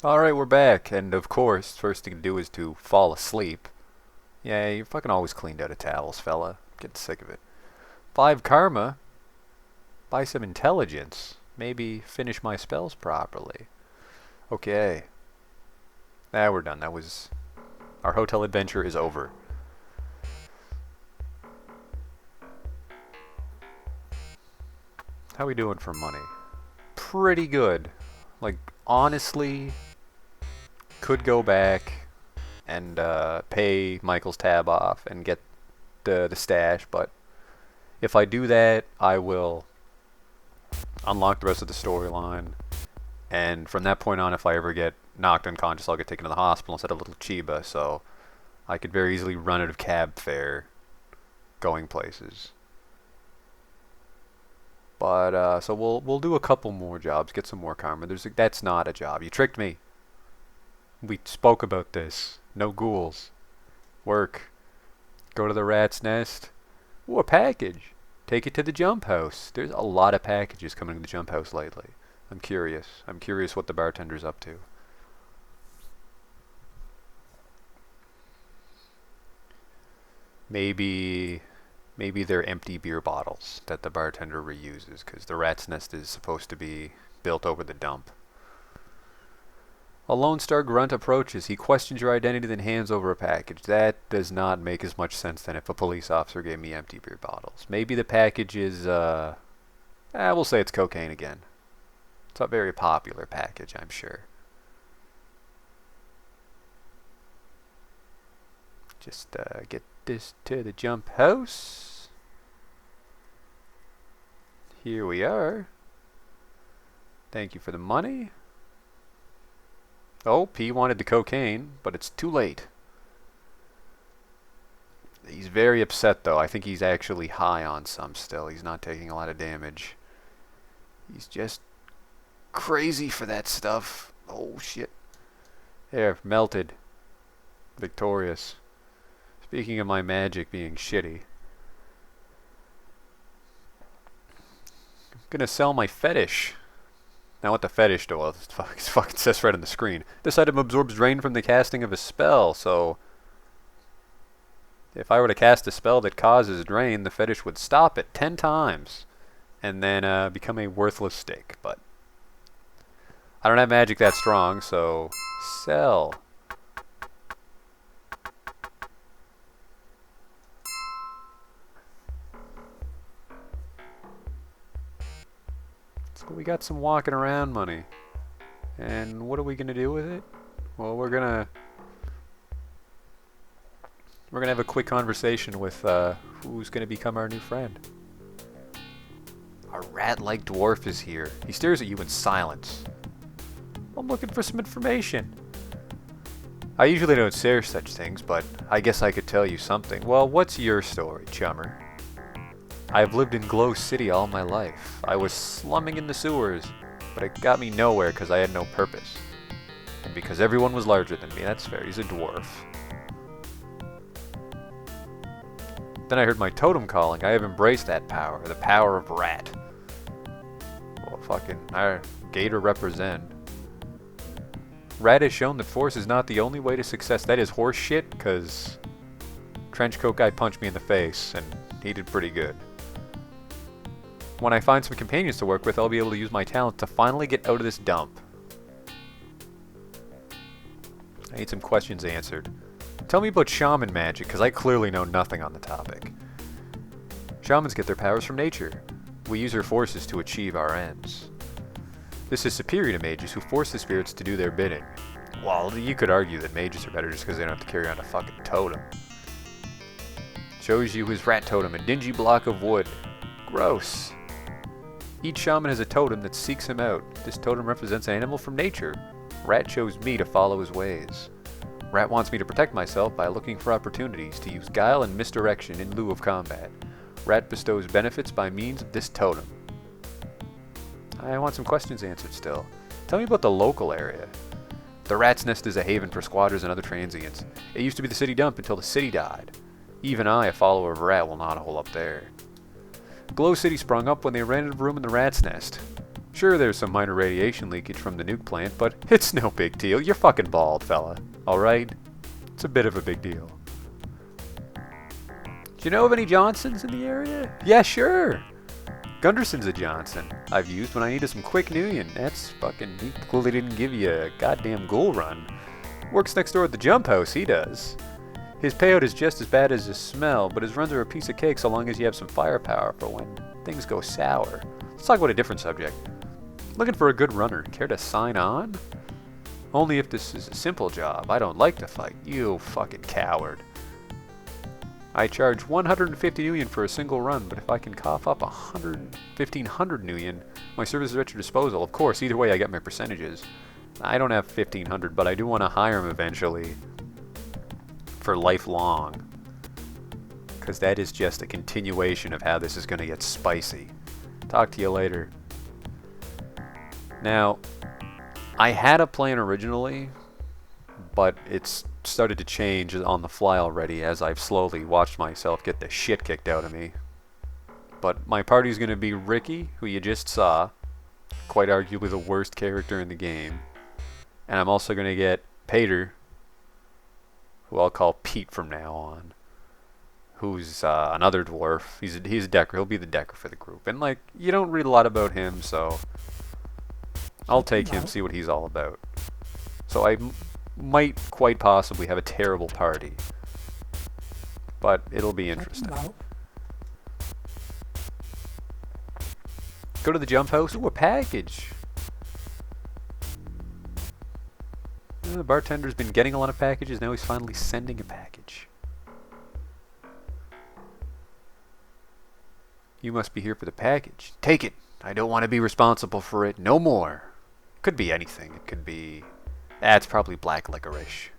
Alright, we're back, and of course, first thing to do is to fall asleep. Yeah, you're fucking always cleaned out of towels, fella. Getting sick of it. 5 karma. Buy some intelligence. Maybe finish my spells properly. Okay. We're done. That was... Our hotel adventure is over. How we doing for money? Pretty good. Like, honestly, could go back and pay Michael's tab off and get the stash, but if I do that, I will unlock the rest of the storyline, and from that point on, if I ever get knocked unconscious, I'll get taken to the hospital instead of little Chiba, so I could very easily run out of cab fare going places. But so we'll do a couple more jobs, get some more karma. That's not a job. You tricked me. We spoke about this. No ghouls. Work. Go to the rat's nest. Ooh, a package. Take it to the jump house. There's a lot of packages coming to the jump house lately. I'm curious. I'm curious what the bartender's up to. Maybe they're empty beer bottles that the bartender reuses, because the rat's nest is supposed to be built over the dump. A Lone Star grunt approaches. He questions your identity, then hands over a package. That does not make as much sense than if a police officer gave me empty beer bottles. Maybe the package is, we'll say it's cocaine again. It's a very popular package, I'm sure. Just get this to the jump house. Here we are. Thank you for the money. Oh, P wanted the cocaine, but it's too late. He's very upset, though. I think he's actually high on some still. He's not taking a lot of damage. He's just crazy for that stuff. Oh, shit. There, melted. Victorious. Speaking of my magic being shitty, I'm gonna sell my fetish. Now what the fetish do? Well, it fucking says right on the screen. This item absorbs drain from the casting of a spell, so if I were to cast a spell that causes drain, the fetish would stop it 10 times and then become a worthless stick. But I don't have magic that strong, so sell. So we got some walking around money. And what are we going to do with it? Well, we're going to have a quick conversation with who's going to become our new friend. A rat-like dwarf is here. He stares at you in silence. I'm looking for some information. I usually don't share such things, but I guess I could tell you something. Well, what's your story, chummer? I've lived in Glow City all my life. I was slumming in the sewers, but it got me nowhere because I had no purpose. And because everyone was larger than me. That's fair. He's a dwarf. Then I heard my totem calling. I have embraced that power. The power of rat. Well, fucking... Gator represent. Rat has shown that force is not the only way to success. That is horse shit, because... Trenchcoat guy punched me in the face, and he did pretty good. When I find some companions to work with, I'll be able to use my talent to finally get out of this dump. I need some questions answered. Tell me about shaman magic, because I clearly know nothing on the topic. Shamans get their powers from nature. We use our forces to achieve our ends. This is superior to mages who force the spirits to do their bidding. Well, you could argue that mages are better just because they don't have to carry around a fucking totem. Shows you his rat totem, a dingy block of wood. Gross. Each shaman has a totem that seeks him out. This totem represents an animal from nature. Rat chose me to follow his ways. Rat wants me to protect myself by looking for opportunities to use guile and misdirection in lieu of combat. Rat bestows benefits by means of this totem. I want some questions answered still. Tell me about the local area. The Rat's Nest is a haven for squatters and other transients. It used to be the city dump until the city died. Even I, a follower of Rat, will not hole up there. Glow City sprung up when they rented a room in the Rat's Nest. Sure, there's some minor radiation leakage from the nuke plant, but it's no big deal. You're fucking bald, fella. Alright? It's a bit of a big deal. Do you know of any Johnsons in the area? Yeah, sure. Gunderson's a Johnson I've used when I needed some quick Nuyen. That's fucking... He clearly didn't give you a goddamn ghoul run. Works next door at the jump house, he does. His payout is just as bad as his smell, but his runs are a piece of cake so long as you have some firepower for when things go sour. Let's talk about a different subject. Looking for a good runner. Care to sign on? Only if this is a simple job. I don't like to fight. You fucking coward. I charge 150 Nuyen for a single run, but if I can cough up 1,500 Nuyen, my service is at your disposal. Of course, either way I get my percentages. I don't have 1,500, but I do want to hire him eventually. For lifelong. Because that is just a continuation of how this is going to get spicy. Talk to you later. Now, I had a plan originally, but it's started to change on the fly already as I've slowly watched myself get the shit kicked out of me. But my party's going to be Ricky, who you just saw, quite arguably the worst character in the game. And I'm also going to get Pater, who I'll call Pete from now on, who's another dwarf. He's a decker. He'll be the decker for the group. And, like, you don't read a lot about him, so I'll take him, see what he's all about. So I might quite possibly have a terrible party, but it'll be interesting. Go to the jump house. Ooh, a package. The bartender's been getting a lot of packages. Now he's finally sending a package. You must be here for the package. Take it. I don't want to be responsible for it no more. Could be anything. It could be... It's probably black licorice.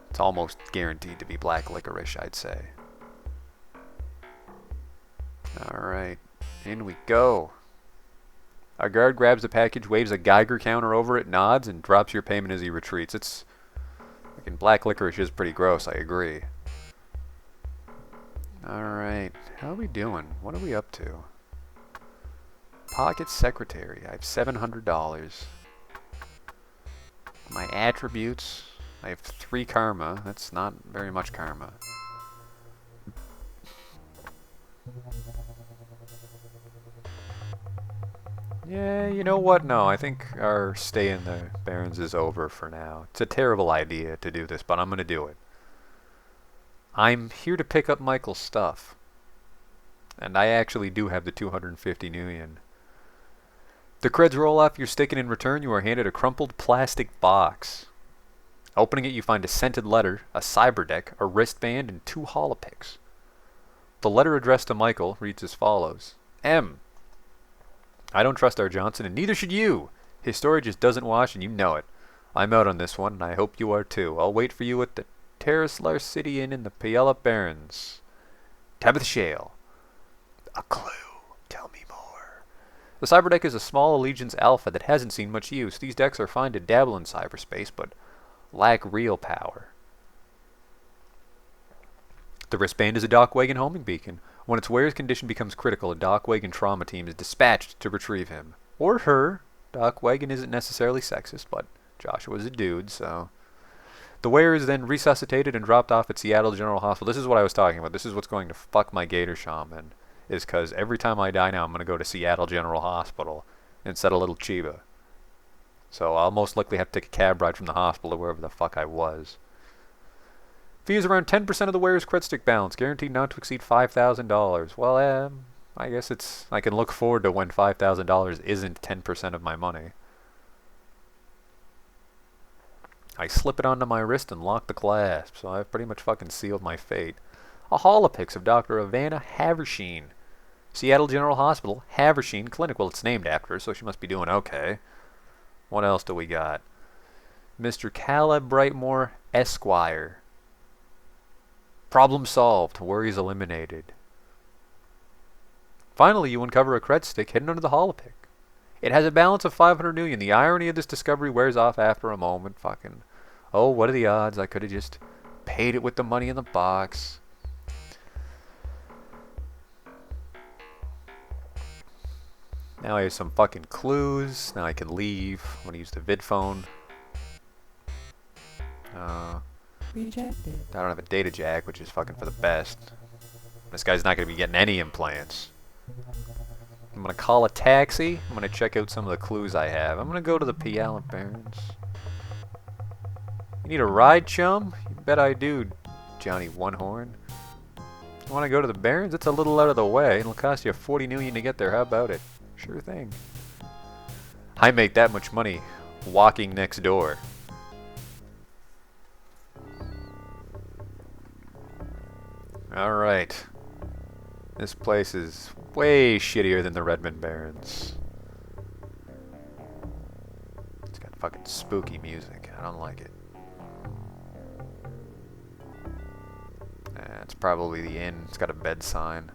It's almost guaranteed to be black licorice, I'd say. Alright. In we go. Our guard grabs the package, waves a Geiger counter over it, nods, and drops your payment as he retreats. It's... Fucking black licorice is pretty gross, I agree. Alright. How are we doing? What are we up to? Pocket secretary. I have $700. My attributes. I have 3 karma. That's not very much karma. Yeah, you know what? No, I think our stay in the Barrens is over for now. It's a terrible idea to do this, but I'm going to do it. I'm here to pick up Michael's stuff. And I actually do have the 250 Nuyen. The creds roll off your stick, and in return you are handed a crumpled plastic box. Opening it, you find a scented letter, a cyber deck, a wristband, and 2 holopics. The letter addressed to Michael reads as follows. M. I don't trust our Johnson, and neither should you. His story just doesn't wash, and you know it. I'm out on this one, and I hope you are too. I'll wait for you at the Terraslar City Inn in the Puyallup Barrens. Tabitha Shale. A clue. Tell me more. The cyber deck is a small Allegiance Alpha that hasn't seen much use. These decks are fine to dabble in cyberspace, but lack real power. The wristband is a Dockwagon homing beacon. When its wearer's condition becomes critical, a Dockwagon trauma team is dispatched to retrieve him. Or her. Dockwagon isn't necessarily sexist, but Joshua's a dude, so... The wearer is then resuscitated and dropped off at Seattle General Hospital. This is what I was talking about. This is what's going to fuck my Gator Shaman. Is because every time I die now, I'm going to go to Seattle General Hospital instead of Little Chiba. So I'll most likely have to take a cab ride from the hospital to wherever the fuck I was. Fee is around 10% of the wearer's credit stick balance, guaranteed not to exceed $5,000. Well, I guess I can look forward to when $5,000 isn't 10% of my money. I slip it onto my wrist and lock the clasp, so I've pretty much fucking sealed my fate. A holopix of Dr. Ivana Haversheen. Seattle General Hospital, Haversheen Clinic. Well, it's named after her, so she must be doing okay. What else do we got? Mr. Caleb Brightmore, Esquire. Problem solved. Worries eliminated. Finally, you uncover a cred stick hidden under the holopic. It has a balance of 500 Nuyen. The irony of this discovery wears off after a moment. Fucking, oh, what are the odds? I could have just paid it with the money in the box. Now I have some fucking clues. Now I can leave. I'm gonna use the vid phone. Rejected. I don't have a data jack, which is fucking for the best. This guy's not gonna be getting any implants. I'm gonna call a taxi. I'm gonna check out some of the clues I have. I'm gonna go to the Pialant Barrens. You need a ride, chum? You bet I do, Johnny One Horn. You wanna go to the Barrens? It's a little out of the way. It'll cost you 40 million to get there. How about it? Sure thing. I make that much money walking next door. Alright. This place is way shittier than the Redmond Barrens. It's got fucking spooky music. I don't like it. It's probably the inn. It's got a bed sign.